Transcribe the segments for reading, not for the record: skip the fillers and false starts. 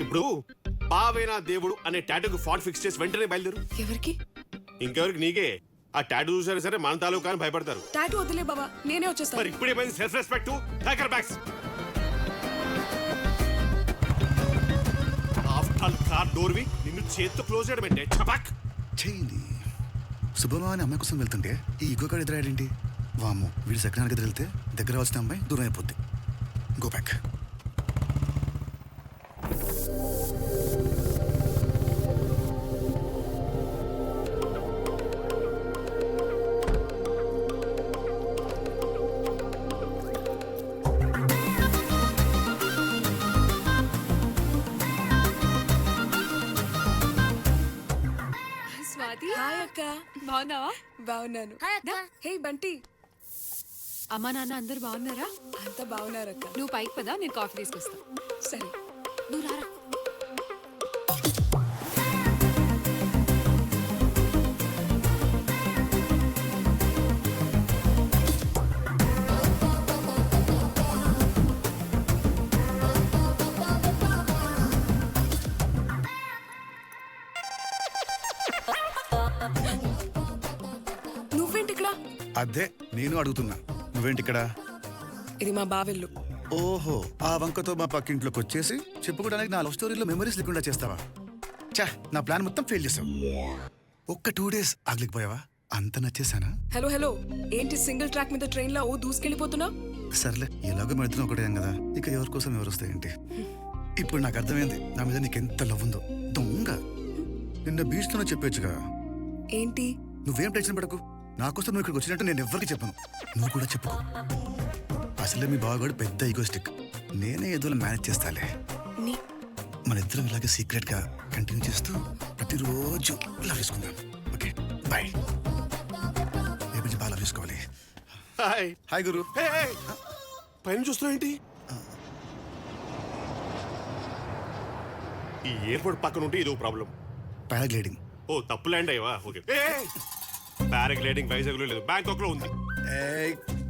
ఇప్పుడు బావేనా దేవుడు అనే టాటూకి ఫాంట్ ఫిక్స్ చేసి వెంటనే బయలుదేరు. ఎవరికి? ఇంకెవరికి? నీకే. ఆ టాటూ చూసారా సరే మన తాలూకా అని భయపడతారు. టాటూ వద్దులే బాబా, నేనే వచ్చేస్తాను. మరి ఇప్పుడే పోయింది సెల్ఫ్ రెస్పెక్ట్. హ్యాకర్ బ్యాగ్స్ ఆఫ్టర్ ఆల్ కార్ డోర్ వి నిన్ను చేత్తో క్లోజ్ చేయడం అంటే చపాక్ చేయండి. శుభమా అని అమ్మాయి కోసం వెళ్తుంటే ఈ ఈగో కాడ ఎదురాడేంటి? వాము, వీడు సెకండ్ ఎదురు వెళ్తే దగ్గర వచ్చిన అమ్మాయి దూరం అయిపోద్ది. Go back. స్వాతి, హాయ్ అక్క. బాగున్నావా? బాగున్నాను. హే బంటి. అమ్మా నాన్న అందరు బాగున్నారా? అంతా బాగున్నారక్క. నువ్వు పైకి పదా, నేను కాఫీ తీసుకొస్తా. సరే. నువ్వు రారా. నువ్వేంటి ఇక్కడ? అదే నేను అడుగుతున్నా, నువ్వేంటి ఇక్కడ? ఇది మా బావెల్లు. ఓహో, ఆ వంకతో మా పక్కింట్లోకి వచ్చేసి చెప్పుకోవడానికి నా లవ్ స్టోరీలో మెమరీస్ లేకుండా చేస్తావా? చా, నా ప్లాన్ మొత్తం ఫెయిల్ చేసావు. ఒక్క 2 days ఆగలేకపోయావా? అంత నచ్చేసానా? హలో హలో, ఏంటి సింగిల్ ట్రాక్ మీద ట్రైన్ లో ఓ దూసుకెళ్ళిపోతున్నా? సర్లే, ఎలాగో మన ఇద్దరం ఒకటే కదా, ఇక ఎవరి కోసం ఎవరు వస్తాయేంటి? ఇప్పుడు నాకు అర్థమైంది నా మీద నీకెంత లవ్ ఉందో. దొంగ, నిన్న బీచ్ లోనే చెప్పొచ్చుగా. ఏంటి? నువ్వేం టెన్షన్ పడకు, నా కోసం నువ్వు ఇక్కడికి వచ్చినట్టు నేను ఎవ్వరికి చెప్పను. నువ్వు కూడా చెప్పుకో. అసలే మీ బావగాడు పెద్ద ఈగోస్టిక్. నేనే ఏదో మేనేజ్ చేస్తాలే. నీ మన ఇద్దరం ఇలాగే సీక్రెట్ గా కంటిన్యూ చేస్తూ ప్రతిరోజు లవ్ చేసుకుందాం. Okay bye. రేపు నుంచి బాగా లవ్ చేసుకోవాలి. హాయ్. హాయ్ గురు. Hey, hey. పైన చూస్తున్నావు ఏంటి? ఈ ఎయిర్పోర్ట్ పక్కన ఉంటే ఇదో ప్రాబ్లం. పారాగ్లైడింగ్. ఓ తప్పు ల్యాండ్ అయ్యవా? ఓకే. పారాగ్లైడింగ్ వైజాగ్ లో లేదు, బ్యాంకాక్ లో ఉంది.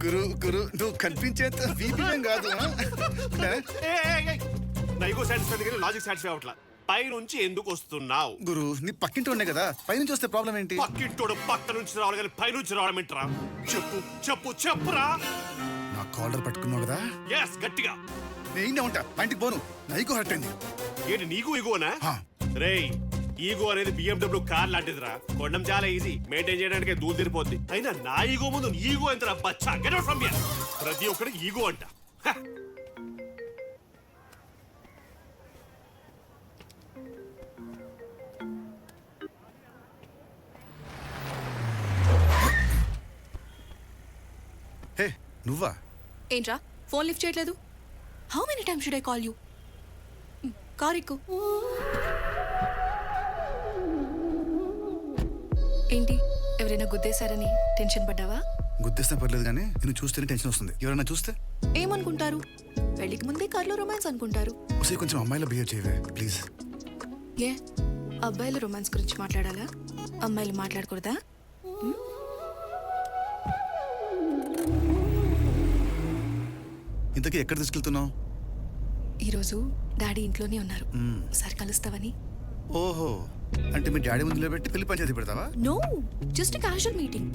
గురు గురు, నువ్వు కనిపించేంత వీపీఎం కాదు. నైగో సాటిస్ఫై కానీ లాజిక్ సాటిస్ఫై అవట్లా. పై నుంచి ఎందుకు వస్తున్నావు? గురు, నీ పక్కింటి ఉన్నాయి కదా, పైనుంచి వస్తే ప్రాబ్లం ఏంటి? పక్కింటోడు పక్క నుంచి రావాలి కానీ పై నుంచి రావడం ఏంట్రా? చెప్పు చెప్పు చెప్పురా. నా కాలర్ పట్టుకున్నావు కదా, ఎస్ గట్టిగా. నేనే ఉంటా, బయటికి పోను. నైకు హర్ట్ అయింది. ఏంటి నీకు ఈగోనా? హా. రేయ్, ఈగో అనేది BMW కార్ లాంటిదిరా. కొండం చాలా ఈజీ, మెయింటైన్ చేయడానికి దూలు తిరిపోద్ది. అయినా నా ఈగో ముందు ఈగో ఎంత బచ్చా? Get out from here. ప్రతి ఒక్కటి ఈగో అంట. హ. హే, నువ్వా? ఏంట్రా ఫోన్ లిఫ్ట్ చేయట్లేదు? How many times should I call you? Car ఎక్కు. ఏంటి, ఎవరైనా గుద్దేశారని టెన్షన్ పడ్డావా? గుర్తిస్తే పర్లేదు కానీ నిన్ను చూస్తేనే టెన్షన్ వస్తుంది. ఎవరైనా చూస్తే ఏమనుకుంటారు? పెళ్లికి ముందే కార్లో రొమాన్స్ అనుకుంటారు. ఒకసారి కొంచెం అమ్మాయిలో బిహేవ్ చేయవే ప్లీజ్. ఏ అబ్బాయిల రొమాన్స్ గురించి మాట్లాడాలా? అమ్మాయిలు మాట్లాడకూడదా? ఇంతకీ ఎక్కడ తీసుకెళ్తున్నావు? ఈరోజు డాడీ ఇంట్లోనే ఉన్నారు, ఒకసారి కలుస్తావని. ఓహో, అంటే మీ డాడీ ముందు పెట్టి పెళ్లి పంచాయతీ పెడతావా? No, just casual meeting.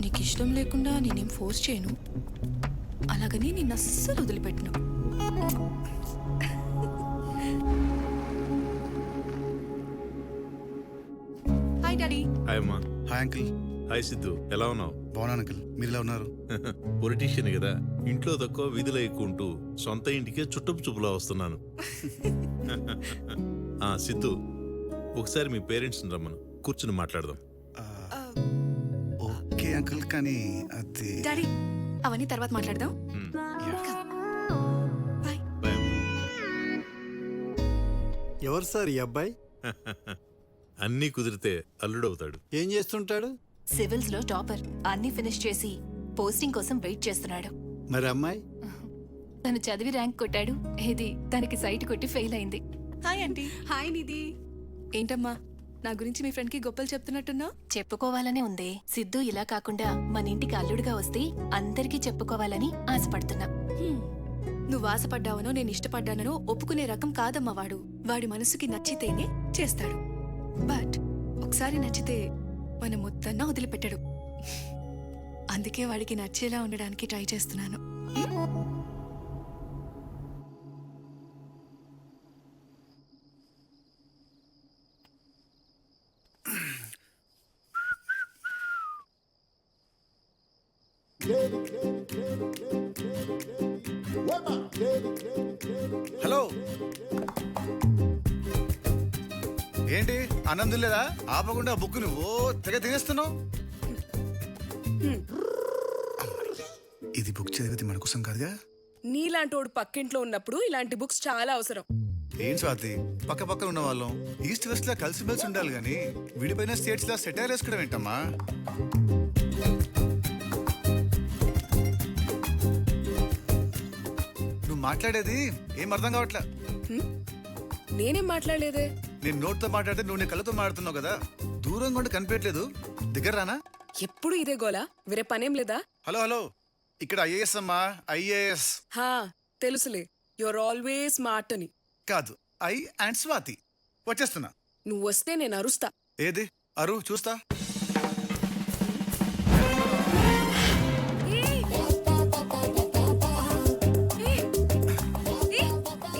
నీకు ఇష్టం లేకుండా నేనేం ఫోర్స్ చేయను, అలాగని నిన్ను అస్సలు వదిలిపెట్టను. Hi daddy. హాయ్ అమ్మా. Hi uncle. హాయ్ సిద్ధు, ఎలా ఉన్నావు? బాగున్నాను అంకిల్, మీరు ఎలా ఉన్నారు? పొలిటీషియన్ కదా, ఇంట్లో తక్కువ వీధిలో ఎక్కువ ఉంటూ సొంత ఇంటికే చుట్టపు చూపులా వస్తున్నాను. సిద్ధు, ఒకసారి మీ పేరెంట్స్ రమ్మను, కూర్చుని మాట్లాడదాం. ఓకే అంకిల్, కానీ అది డాడీ అవన్నీ తర్వాత మాట్లాడదాం. బాయ్. బాయ్. ఎవరు సార్ ఈ అబ్బాయి? అన్నీ కుదిరితే అల్లుడవుతాడు. ఏం చేస్తుంటాడు? సివిల్స్ లో టాపర్, అన్ని ఫినిష్ చేసి పోస్టింగ్ కోసం వెయిట్ చేస్తున్నాడు. మరి అమ్మాయి? తను చదివి ర్యాంక్ కొట్టాడు, ఇది తనకి సైట్ కొట్టి ఫెయిల్ అయింది. Hi aunty. హాయ్ నిధి. ఏంటమ్మా, నా గురించి మీ ఫ్రెండ్ కి గొప్పలు చెప్తున్నట్టున్నా? చెప్పుకోవాలనే ఉంది. సిద్ధు ఇలా కాకుండా మన ఇంటికి అల్లుడుగా వస్తే అందరికీ చెప్పుకోవాలని ఆశపడుతున్నా. నువ్వు ఆశపడ్డావనో నేను ఇష్టపడ్డానో ఒప్పుకునే రకం కాదమ్మా వాడు. వాడి మనసుకి నచ్చితేనే చేస్తాడు. బట్ ఒకసారి నచ్చితే మన మొత్తన్నా వదిలిపెట్టాడు. అందుకే వాడికి నచ్చేలా ఉండడానికి ట్రై చేస్తున్నాను. హలో, ఏంటి ఆనందం లేదా? ఆపకుండా బుక్ నువ్వు తెగ తినేస్తున్నావు. ఇది బుక్ చదివితే మన కోసం కాదుగా. నీలాంటోడు పక్కింట్లో ఉన్నప్పుడు ఇలాంటి బుక్స్ చాలా అవసరం. ఏం స్వాతి, పక్క పక్కన ఉన్న వాళ్ళం ఈస్ట్ వెస్ట్ లా కలిసిమెలిసి ఉండాలి గాని విడిపోయిన స్టేట్స్ లా సెటైర్ వేసుకోవడం ఏంటమ్మా? నువ్వు మాట్లాడేది ఏం అర్థం కావట్లే. నేనేం మాట్లాడలేదే. నేను నోట్తో మాట్లాడితే నువ్వు నీ కళ్ళతో మాట్లాడుతున్నావు కదా. దూరంగా ఉండి కనిపించట్లేదు, దగ్గర రానా? ఎప్పుడు ఇదే గోలా, వేరే పనేం లేదా? హలో హలో, ఇక్కడ ఐఏఎస్ అమ్మా, ఐఏఎస్ హా తెలుసులే, యువర్ ఆల్వేస్ స్మార్ట్ అని. కాదు, ఐ అండ్ స్వాతి. వచ్చేస్తున్నా. నువ్వు వస్తే నేను అరుస్తా. ఏది అరు చూస్తా.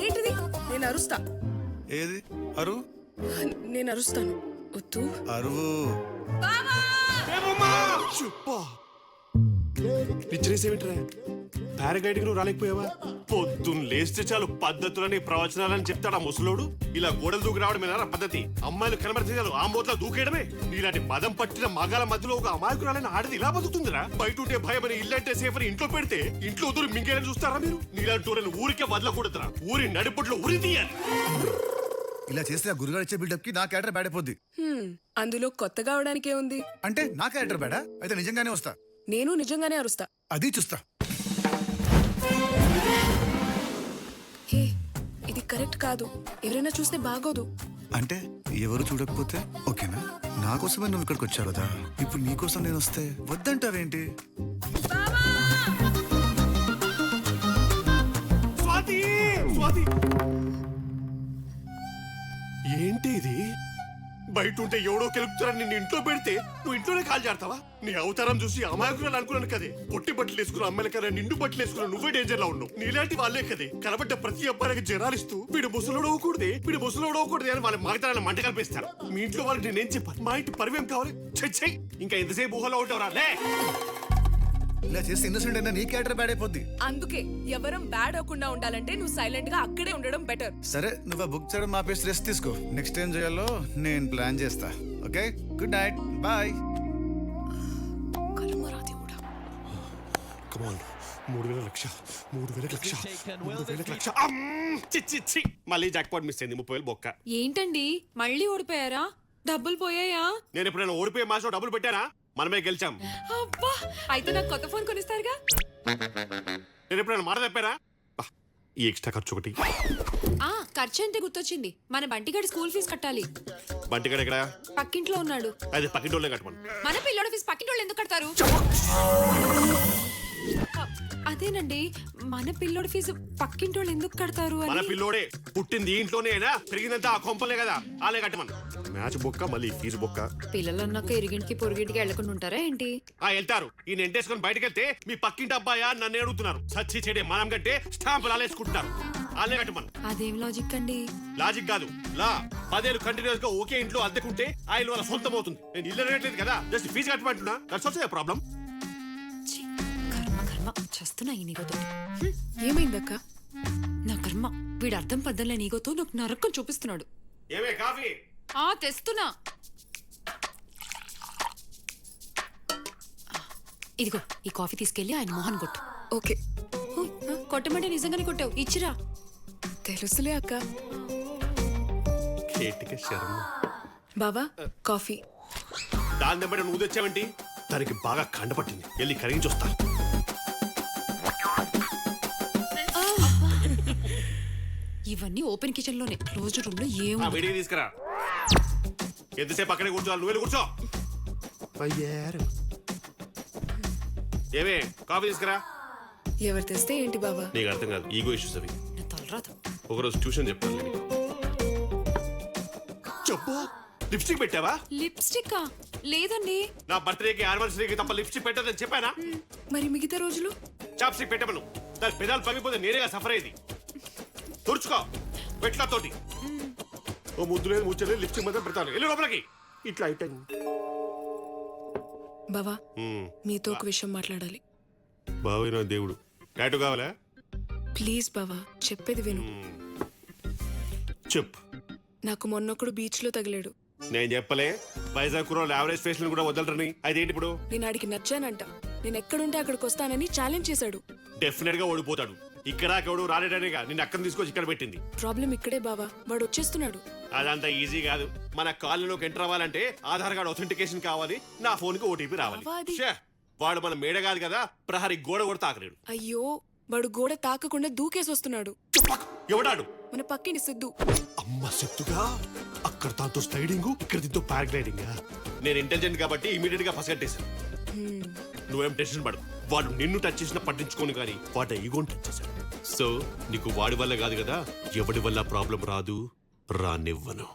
ఏంటిది? నేను అరుస్తా. ఏది అరు? నేను అరుస్తాను. వద్దు. అరువు. పిచ్చిరేసేమిట్రా? పారాగైడ్ నువ్వు రాలేకపోయావా? పొద్దున్న లేస్తే చాలు పద్ధతులని ప్రవచనాలని చెప్తాడా ముసలోడు. ఇలా గోడలు దూకి రావడమేనా పద్ధతి? అమ్మాయిలు కనబడితే చాలు ఆ మూతలో దూకేయడమే. నీలాంటి మదం పట్టిన మగాల మధ్యలో ఒక అమాయకురాలని ఆడది ఇలా బతుకుతుందిరా? బయట ఉంటే భయం అని, ఇల్లంటే సేఫ్ అని ఇంట్లో పెడితే ఇంట్లో దూరం మింగేయని చూస్తారా మీరు? నీలాంటి ఊరిని ఊరికే వదలకూడదురా. ఊరి నడిపొట్లో ఉరి తీయాలి. ఇలా చేస్తే ఆ గురుగారు ఇచ్చే బిల్డప్ కి నా క్యారెక్టర్ బ్యాడ్ అయిపోద్ది. అందులో కొత్తగా అవడానికే ఉంది. అంటే నా క్యారెక్టర్ బ్యాడా? అయితే నిజంగానే వస్తా. నేను నిజంగానే అరుస్తా. అది చూస్తా. హే, ఇది కరెక్ట్ కాదు. ఎవరైనా చూస్తే బాగోదు. అంటే ఎవరు చూడకపోతే ఓకేనా? నా కోసమే నువ్వు ఇక్కడికి వచ్చావు కదా. ఇప్పుడు నీ కోసం నేను వస్తే వద్దంటావేంటి? స్వాతి, స్వాతి, ఏంటి ఇది? బయట ఉంటే ఎవడో కెలుపుతారని నిన్ను ఇంట్లో పెడితే నువ్వు ఇంట్లోనే కాల్ చేస్తావా? నీ అవతారం చూసి అమాయకురాలు అనుకున్నాను కదే. పొట్టి బట్టలు వేసుకున్న అమ్మాయిల కదా నిండు బట్టలు వేసుకున్న నువ్వే డేంజర్ లో ఉన్నావు. నీలాంటి వాళ్ళే కదే కనబడ్డ ప్రతి అబ్బాయికి జనాలిస్తూ వీడు ముసలోడు అవ్వకూడదే అని వాళ్ళ మాగతనాన్ని మంట కల్పిస్తారు. మీ ఇంట్లో వాళ్ళకి నేనేం చెప్పాను? మా ఇంటి పరివేం కావాలి? చెయ్యి. ఇంకా ఎంతసేపు ఊహలో ఉంటావురా? లే. ఇలా చేస్తే ఇన్నోసెంట్ అయినా నీ క్యారెక్టర్ బ్యాడ్ అయిపోద్ది. అందుకే ఎవరం బ్యాడ్ అవ్వకుండా ఉండాలంటే నువ్వు సైలెంట్ గా అక్కడే ఉండడం బెటర్. సరే, నువ్వు ఆ బుక్ చేయడం మాపేసి రెస్ట్ తీసుకో. నెక్స్ట్ ఏం చేయాలో నేను ప్లాన్ చేస్తా. Okay, good night, bye. Come on, 3,000 lakh. చి మళ్ళీ జాక్పాట్ మిస్ అయింది. 30,000 బొక్క. ఏంటండి మళ్ళీ ఓడిపోయారా? డబ్బులు పోయాయా? నేను ఎప్పుడైనా ఓడిపోయే మాసం డబ్బులు పెట్టానా? మనమే గెలిచాం. అబ్బా, అయితే నాకు కొత్త ఫోన్ కొనిస్తారుగా? నేను ఎప్పుడైనా మాట తప్పారా? ఈ ఎక్స్ట్రా ఖర్చు ఒకటి. ఖర్చు అంటే గుర్తొచ్చింది, మన బంటిగాడి స్కూల్ ఫీజు కట్టాలి. బంటిగాడు ఎక్కడ? పక్కింట్లో ఉన్నాడు. అది పక్కింటోళ్ళే కట్టమను. మన పిల్లోడి ఫీజు పక్కింటోళ్ళు ఎందుకు కడతారు? అదేనండి, మన పిల్లోడి ఫీజు పక్కింటోళ్ళు ఎందుకు కడతారు మన అని. పిల్లోడే పుట్టింది ఇంట్లోనేనా, పెరిగిందంతా ఆ కొంపలే కదా, ఆలే కట్టమను. మ్యాచ్ బొక్క, మళ్ళీ ఫీజు బొక్క. పిల్లలు అన్నాక ఇరిగింటికి పొరుగింటికి వెళ్లకుండా ఉంటారా ఏంటి? వెళ్తారు. ఈ ఎంటేసుకొని బయటకు వెళ్తే మీ పక్కింటి అబ్బాయా నన్ను అడుగుతున్నారు. సచ్చి చెడే మనం కంటే స్టాంపులు ఆలేసుకుంటున్నారు. ఆలే కట్టమను. అదేం లాజిక్ అండి? లాజిక్ కాదు, లా. 10 ఏళ్ళు కంటిన్యూస్ గా ఒకే ఇంట్లో అద్దెకుంటే ఆ ఇల్లు వాళ్ళ సొంతం అవుతుంది. నేను ఇల్లు రేట్లేదు కదా, జస్ట్ ఫీజు కట్టమంటున్నా. That's also a problem. కర్మ చేస్తున్నా ఈ నీగోతో. ఏమైందక్క? నా కర్మ, వీడు అర్థం పద్దలే నీగోతో నాకు నరకం చూపిస్తున్నాడు. ఏమే కాఫీ? తెస్తున్నా. ఇదిగో ఈ కాఫీ తీసుకెళ్లి ఆయన మోహన్ కొట్టు. ఓకే, కొట్టమంటే నిజంగానే కొట్టావు, ఇచ్చిరా. తెలుసులే అక్క. కేటిక శర్మ. బావా, కాఫీ. దాని దెబ్బ నువ్వు తెచ్చావంటి? దానికి బాగా కండపట్టింది, వెళ్ళి కరిగించి వస్తా. ఇవన్నీ ఓపెన్ కిచెన్ లోనే, క్లోజ్డ్ రూమ్ లో ఏం వేడిగా తీసుకురా. ఎంతసేపు అక్కడే కూర్చోవాలి, నువ్వు వెళ్ళి కూర్చో. ఏమే కాఫీ తీసుకురా. ఎవరు తెస్తే ఏంటి బావా? నీకు అర్థం కాదు, ఈగో ఇష్యూస్ అవి. నా తలరాత. ఒకరోజు ట్యూషన్ చెప్తాను నేను. చెప్పు, లిప్స్టిక్ పెట్టావా? లిప్స్టిక్ లేదండి. నా బర్త్డేకి యానివర్సరీకి తప్ప లిప్స్టిక్ పెట్టదని చెప్పానా? మరి మిగతా రోజులు? చాప్స్టిక్ పెట్టమను. దాని పెదాలు పగిపోతే నేనేగా సఫర్ అయ్యేది. తుడుచుకో పెట్ల తోటి. ఓ ముద్దు లేదు ముచ్చలేదు లిప్స్టిక్ మాత్రం పెడతాను. వెళ్ళి లోపలికి. ఇట్లా అయిపోయింది. బావా, మీతో ఒక విషయం మాట్లాడాలి. బావైన దేవుడు. టాటూ కావాలా? ప్లీజ్ బావా, చెప్పేది విను. చెప్పు. నాకు మొన్నొకడు బీచ్ లో తగిలాడు. నేను చెప్పలే వైజాగ్ కుర్రోళ్ళు యావరేజ్ ఫేస్ కూడా వదలరని. అదేంటి ఇప్పుడు? నేను ఆడికి నచ్చానంట. నేను ఎక్కడుంటే అక్కడికి వస్తానని ఛాలెంజ్ చేశాడు. డెఫినెట్ గా ఓడిపోతాడు. ఇక్కడ ఎవడు రాలేడనేగా నిన్ను అక్కడ తీసుకొచ్చి ఇక్కడ పెట్టింది. ప్రాబ్లం ఇక్కడే బావా, వాడు వచ్చేస్తున్నాడు. అదంతా ఈజీ కాదు. మన కాలనీలోకి ఎంటర్ అవ్వాలంటే ఆధార్ కార్డ్ అథెంటికేషన్ కావాలి, నా ఫోన్ కి ఓటీపీ రావాలి. బావా, అది- ఛే, వాడు మన మేడ కాదు కదా, ప్రహరీ గోడ కూడా తాకలేడు. అయ్యో, వాడు గోడ తాకకుండా దూకేసి వస్తున్నాడు. ఎవడాడు? మన పక్కింటి సిద్ధు. అమ్మ చెప్తుగా, అక్కడ దాంతో స్లైడింగ్, ఇక్కడ దీంతో పారాగ్లైడింగ్. నేను ఇంటెలిజెంట్ కాబట్టి ఇమీడియట్ గా పసిగట్టేశాను. నువ్వేం టెన్షన్ పడు. వాడు నిన్ను టచ్ చేసినా పట్టించుకోను కానీ వాటి ఈగోని టచ్ చేశాడు. సో నీకు వాడి వల్ల కాదు కదా, ఎవడి వల్ల ప్రాబ్లం రాదు, రానివ్వను.